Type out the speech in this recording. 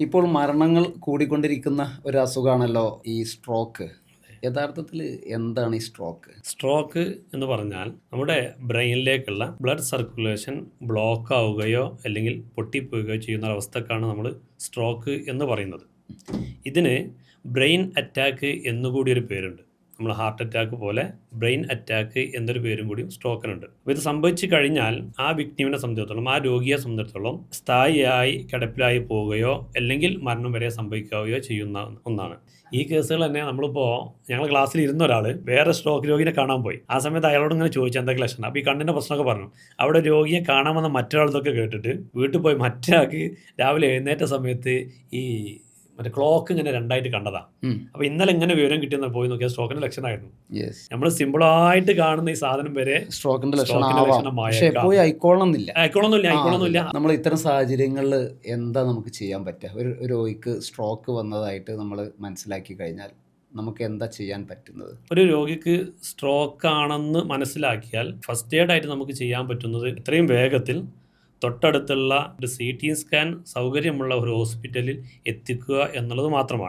ഇപ്പോൾ മരണങ്ങൾ കൂടിക്കൊണ്ടിരിക്കുന്ന ഒരു അസുഖമാണല്ലോ ഈ സ്ട്രോക്ക്. യഥാർത്ഥത്തിൽ എന്താണ് ഈ സ്ട്രോക്ക്? സ്ട്രോക്ക് എന്ന് പറഞ്ഞാൽ നമ്മുടെ ബ്രെയിനിലേക്കുള്ള ബ്ലഡ് സർക്കുലേഷൻ ബ്ലോക്ക് ആവുകയോ അല്ലെങ്കിൽ പൊട്ടിപ്പോവുകയോ ചെയ്യുന്ന അവസ്ഥക്കാണ് നമ്മൾ സ്ട്രോക്ക് എന്ന് പറയുന്നത്. ഇതിന് ബ്രെയിൻ അറ്റാക്ക് എന്നുകൂടി ഒരു പേരുണ്ട്. നമ്മൾ ഹാർട്ട് അറ്റാക്ക് പോലെ ബ്രെയിൻ അറ്റാക്ക് എന്നൊരു പേരും കൂടി സ്ട്രോക്കിനുണ്ട്. അപ്പോൾ ഇത് സംഭവിച്ചു കഴിഞ്ഞാൽ ആ വിക്ടിമിനെ സംബന്ധിച്ചിടത്തോളം, ആ രോഗിയെ സംബന്ധിച്ചിടത്തോളം സ്ഥായിയായി കിടപ്പിലായി പോവുകയോ അല്ലെങ്കിൽ മരണം വരെ സംഭവിക്കുകയോ ചെയ്യുന്ന ഒന്നാണ്. ഈ കേസുകൾ തന്നെ നമ്മളിപ്പോൾ ഞങ്ങൾ ക്ലാസ്സിൽ ഇരുന്ന ഒരാൾ വേറെ സ്ട്രോക്ക് രോഗിനെ കാണാൻ പോയി. ആ സമയത്ത് അയാളോട് ഇങ്ങനെ ചോദിച്ചു എന്തൊക്കെ ലക്ഷണം. അപ്പോൾ ഈ കണ്ണിൻ്റെ പ്രശ്നമൊക്കെ പറഞ്ഞു. അവിടെ രോഗിയെ കാണാൻ വന്ന മറ്റൊരാളതൊക്കെ കേട്ടിട്ട് വീട്ടിൽ പോയി മറ്റൊരാൾക്ക് രാവിലെ എഴുന്നേറ്റ സമയത്ത് ഈ മറ്റേ ക്ലോക്ക് ഇങ്ങനെ രണ്ടായിട്ട് കണ്ടതാ. അപ്പൊ ഇന്നലെ ഇങ്ങനെ വിവരം കിട്ടിയെന്ന് പോയി നോക്കിയാൽ സ്ട്രോക്കിന്റെ ലക്ഷണമായിരുന്നു. നമ്മൾ സിമ്പിളായിട്ട് കാണുന്ന ഈ സാധനം വരെ സ്ട്രോക്കിന്റെ ആയിക്കോളണമെന്നില്ല. നമ്മൾ ഇത്തരം സാഹചര്യങ്ങളിൽ എന്താ നമുക്ക് ചെയ്യാൻ പറ്റുക? ഒരു രോഗിക്ക് സ്ട്രോക്ക് വന്നതായിട്ട് നമ്മൾ മനസ്സിലാക്കി കഴിഞ്ഞാൽ നമുക്ക് എന്താ ചെയ്യാൻ പറ്റുന്നത്? ഒരു രോഗിക്ക് സ്ട്രോക്ക് ആണെന്ന് മനസ്സിലാക്കിയാൽ ഫസ്റ്റ് എയ്ഡ് ആയിട്ട് നമുക്ക് ചെയ്യാൻ പറ്റുന്നത് എത്രയും വേഗത്തിൽ തൊട്ടടുത്തുള്ള ഒരു CT സ്കാൻ സൗകര്യമുള്ള ഒരു ഹോസ്പിറ്റലിൽ എത്തിക്കുക എന്നുള്ളത് മാത്രമാണ്.